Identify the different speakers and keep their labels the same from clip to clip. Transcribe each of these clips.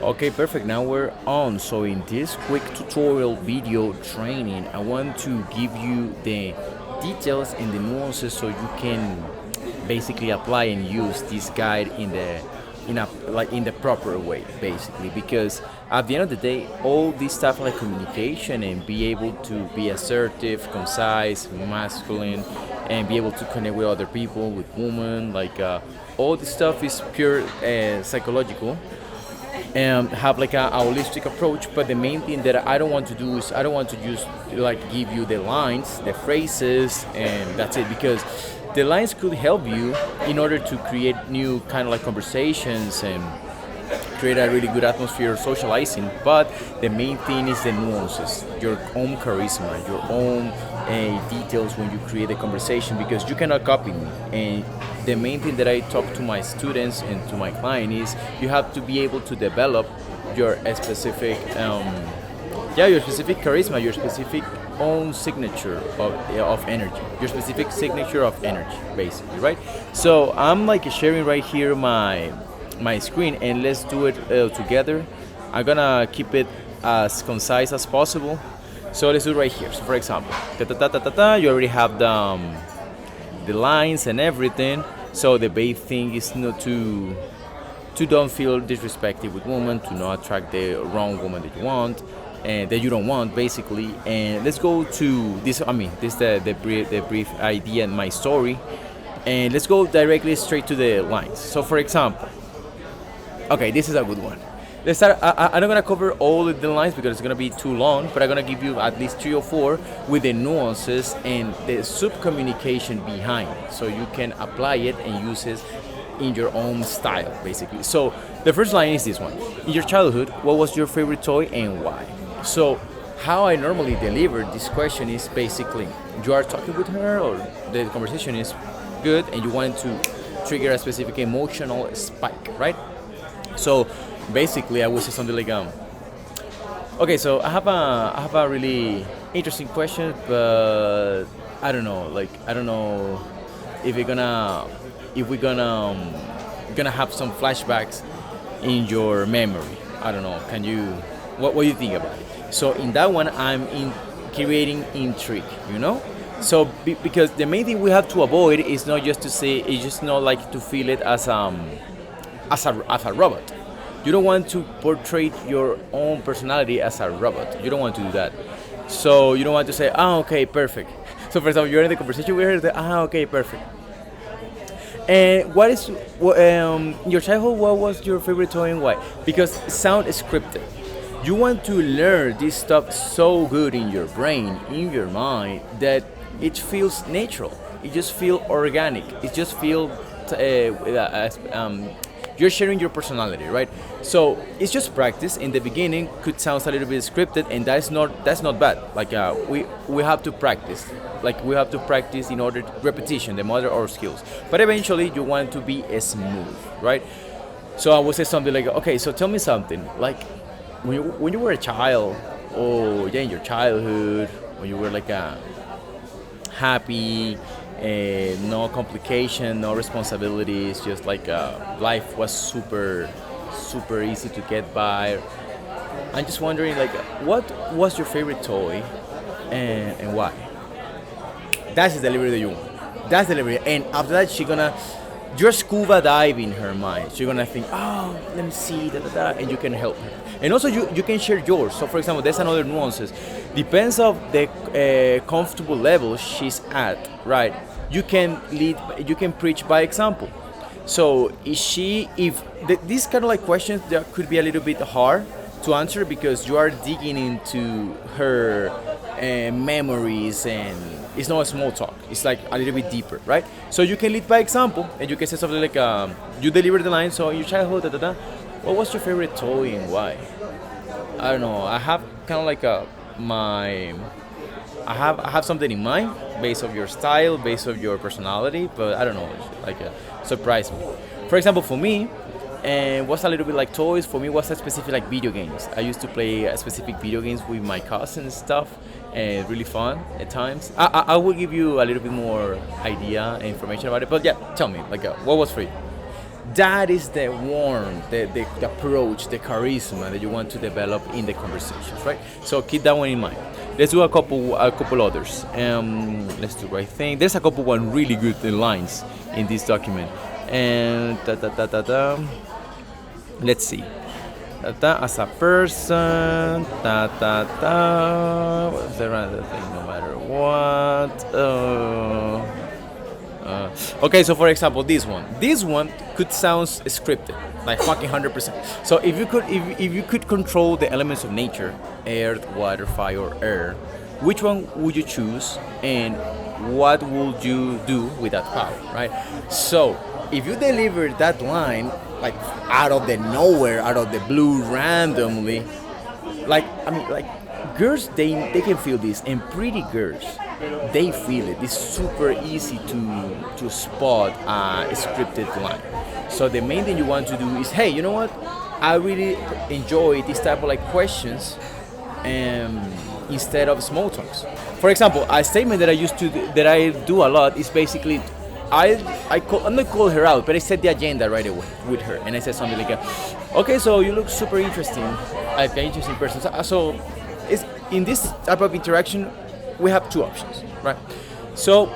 Speaker 1: Okay, perfect. Now we're on. So in this quick tutorial video training, I want to give you the details and the nuances so you can basically apply and use this guide in the proper way, basically. Because at the end of the day, all this stuff like communication and be able to be assertive, concise, masculine, and be able to connect with other people, with women, all this stuff is pure psychological and have like a holistic approach. But the main thing that I don't want to do is I don't want to just like give you the lines, the phrases, and that's it. Because the lines could help you in order to create new kind of like conversations and create a really good atmosphere socializing. But the main thing is the nuances, your own charisma, your own details when you create a conversation, because you cannot copy me. And the main thing that I talk to my students and to my client is you have to be able to develop your your specific charisma, your specific own signature of energy, your specific signature of energy, basically, right? So I'm like sharing right here my screen, and let's do it together. I'm gonna keep it as concise as possible. So let's do it right here. So for example, ta ta ta ta ta ta, you already have the lines and everything. So the big thing is not to don't feel disrespected with women, to not attract the wrong woman that you want and that you don't want, basically. And let's go to this. I mean, this the brief idea and my story, and let's go directly straight to the lines. So for example, okay, this is a good one. Let's start. I'm not gonna cover all of the lines because it's gonna be too long, but I'm gonna give you at least three or four with the nuances and the sub communication behind it, so you can apply it and use it in your own style, basically. So the first line is this one: in your childhood, what was your favorite toy and why? So how I normally deliver this question is basically you are talking with her, or the conversation is good, and you want to trigger a specific emotional spike, right? So basically, I would say something like, okay, so I have a really interesting question, but I don't know, I don't know if we're gonna have some flashbacks in your memory. I don't know. Can you, what do you think about it? So in that one, I'm in creating intrigue, you know. So because the main thing we have to avoid is not just to say, it's just not like to feel it as a robot. You don't want to portray your own personality as a robot. You don't want to do that. So you don't want to say, okay, perfect. So for example, you're in the conversation with her, okay, perfect. And in your childhood, what was your favorite toy and why? Because sound is scripted. You want to learn this stuff so good in your brain, in your mind, that it feels natural. It just feels organic. It just feels you're sharing your personality, right? So it's just practice. In the beginning, could sound a little bit scripted, and that's not bad. We have to practice. Like we have to practice in order repetition, the mother of skills. But eventually, you want to be smooth, right? So I would say something like, okay, so tell me something. Like when you were a child, or yeah, in your childhood, when you were like a happy, no complication, no responsibilities, just life was super, super easy to get by. I'm just wondering, what was your favorite toy, and why? That's the delivery that you want. That's the delivery, and after that, you're scuba diving her mind. She's gonna think, oh, let me see, da da da, and you can help her. And also, you can share yours. So, for example, there's another nuances. Depends of the comfortable level she's at, right? You can lead, you can preach by example. So, these kind of like questions that could be a little bit hard to answer because you are digging into her memories, and it's not a small talk. It's like a little bit deeper, right? So you can lead by example, and you can say something like, you deliver the line. So in your childhood, da da da, what was your favorite toy and why? I don't know. I have kind of like I have something in mind based of your style, based of your personality, but I don't know. Surprise me. For example, for me, and what's a little bit like toys for me was a specific like video games. I used to play specific video games with my cousins and stuff, and really fun at times. I will give you a little bit more idea and information about it, but yeah, tell me, what was for you? That is the warmth, the approach, the charisma that you want to develop in the conversations, right? So keep that one in mind. Let's do a couple others. Let's do right thing. There's a couple one really good lines in this document, and let's see. As a person, what's the other thing? No matter what. Okay, so for example, this one could sound scripted, like fucking 100%. So if you could control the elements of nature, earth, water, fire, or air, which one would you choose, and what would you do with that power, right? So if you deliver that line like out of the nowhere, out of the blue, randomly, like girls, they can feel this, and pretty girls, they feel it. It's super easy to spot a scripted line. So the main thing you want to do is, hey, you know what? I really enjoy this type of like questions, instead of small talks. For example, a statement that that I do a lot is basically, I'm not call her out, but I set the agenda right away with her, and I said something like, okay, so you look super interesting, like an interesting person. So it's in this type of interaction, we have two options, right? So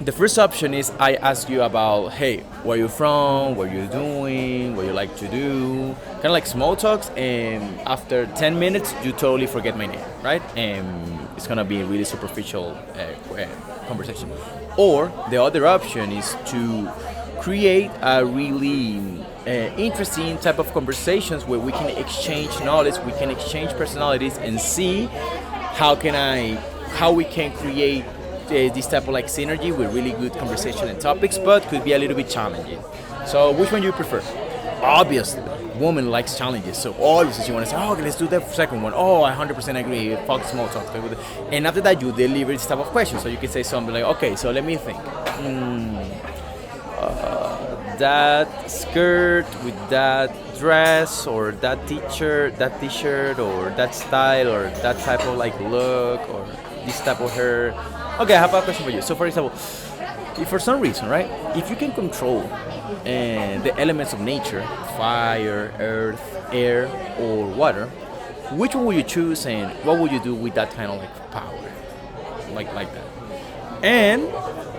Speaker 1: the first option is I ask you about, hey, where you from, what you doing, what you like to do, kind of like small talks, and after 10 minutes, you totally forget my name, right? And it's gonna be a really superficial conversation. Or the other option is to create a really interesting type of conversations where we can exchange knowledge, we can exchange personalities, and see how we can create this type of like synergy with really good conversation and topics, but could be a little bit challenging. So which one do you prefer? Obviously, woman likes challenges, so obviously she want to say, oh, okay, let's do the second one. Oh, I 100% agree. Fuck small talk. And after that, you deliver this type of question. So you can say something like, okay, so let me think. That skirt with that dress, or that t-shirt, or that style, or that type of like look, or this type of hair. Okay, I have a question for you. So for example, if for some reason, right, if you can control the elements of nature, fire, earth, air, or water, which one would you choose, and what would you do with that kind of like power, like that? And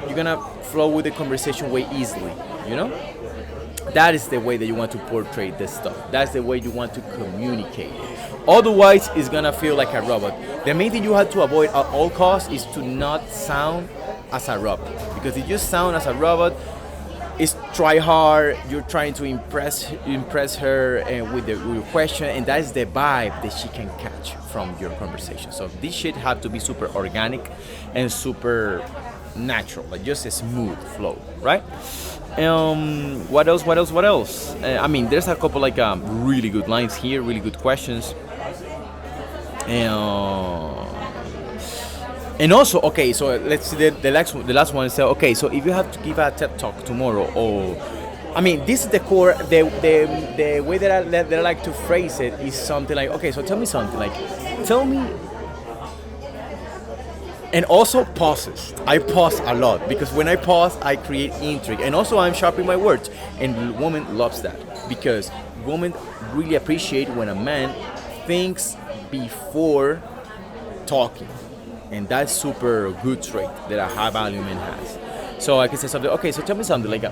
Speaker 1: you're gonna flow with the conversation way easily, you know? That is the way that you want to portray this stuff. That's the way you want to communicate it. Otherwise, it's gonna feel like a robot. The main thing you have to avoid at all costs is to not sound as a robot. Because if you sound as a robot, it's try hard. You're trying to impress her with your question, and that's the vibe that she can catch from your conversation. So this shit have to be super organic and super natural, like just a smooth flow, right? What else? I mean, there's a couple like really good lines here, really good questions. And also, okay, so let's see the last one. So, okay, so if you have to give a TED talk tomorrow, or I mean, this is the core. The way that I like to phrase it is something like, okay, so tell me something, like, tell me. And also pauses. I pause a lot because when I pause, I create intrigue, and also I'm sharpening my words. And woman loves that because women really appreciate when a man thinks before talking, and that's super good trait that a high value man has. So I can say something. Okay, so tell me something like,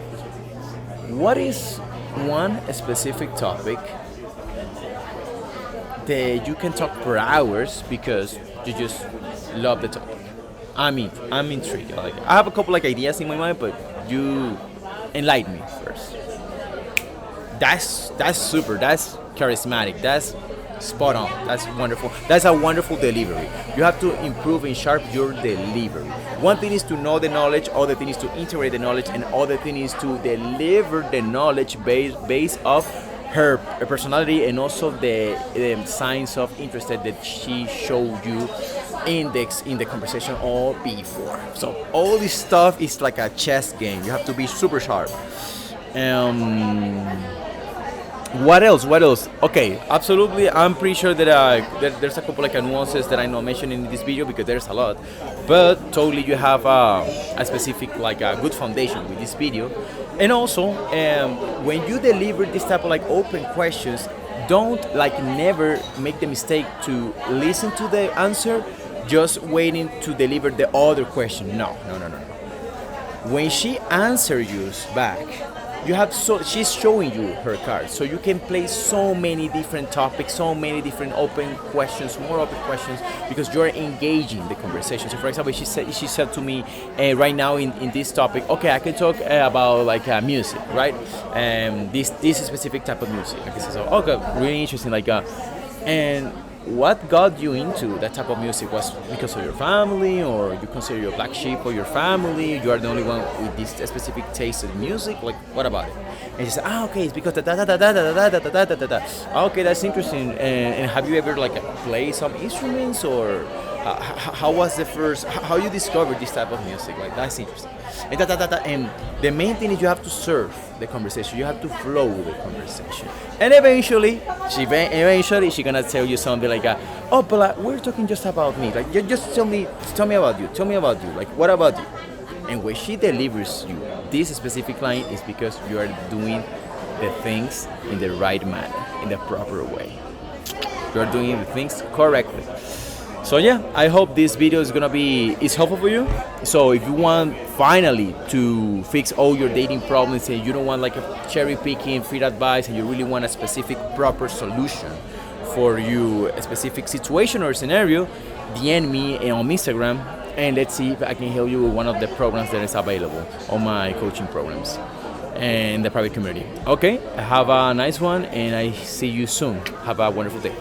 Speaker 1: what is one specific topic that you can talk for hours because you just love the topic? I'm intrigued. Like, I have a couple like ideas in my mind, but you enlighten me first. That's super. That's charismatic. That's spot on. That's wonderful. That's a wonderful delivery. You have to improve and sharp your delivery. One thing is to know the knowledge. Other thing is to integrate the knowledge, and other thing is to deliver the knowledge based off her personality, and also the signs of interest that she showed you in the conversation or before. So all this stuff is like a chess game. You have to be super sharp. What else? What else? Okay, absolutely. I'm pretty sure that, there's a couple like nuances that I not mentioned in this video because there's a lot, but totally you have a specific like a good foundation with this video, and also when you deliver this type of like open questions, don't like never make the mistake to listen to the answer, just waiting to deliver the other question. No, no, no, no, no. When she answers you back, you have so she's showing you her cards, so you can play so many different topics, so many different open questions, more open questions, because you're engaging the conversation. So for example, she said to me, right now in this topic, okay, I can talk about like music, right? This specific type of music. Okay, so okay, really interesting, like and what got you into that type of music? Was because of your family, or you consider your black sheep or your family? You are the only one with this specific taste of music. Like, what about it? And she said, okay, it's because da da da da da da da da da da da da. Okay, that's interesting. And have you ever like played some instruments, or how was the first? How you discovered this type of music? Like, that's interesting. And, and the main thing is you have to serve the conversation. You have to flow with the conversation. And eventually, she gonna tell you something like, "Oh, but we're talking just about me. Like, just tell me about you. Tell me about you. Like, what about you?" And when she delivers you this specific line, is because you are doing the things in the right manner, in the proper way. You are doing the things correctly. So yeah, I hope this video is helpful for you. So if you want finally to fix all your dating problems, and you don't want like a cherry picking free advice, and you really want a specific proper solution for you, a specific situation or scenario, DM me on Instagram, and let's see if I can help you with one of the programs that is available on my coaching programs and the private community. Okay, have a nice one, and I see you soon. Have a wonderful day.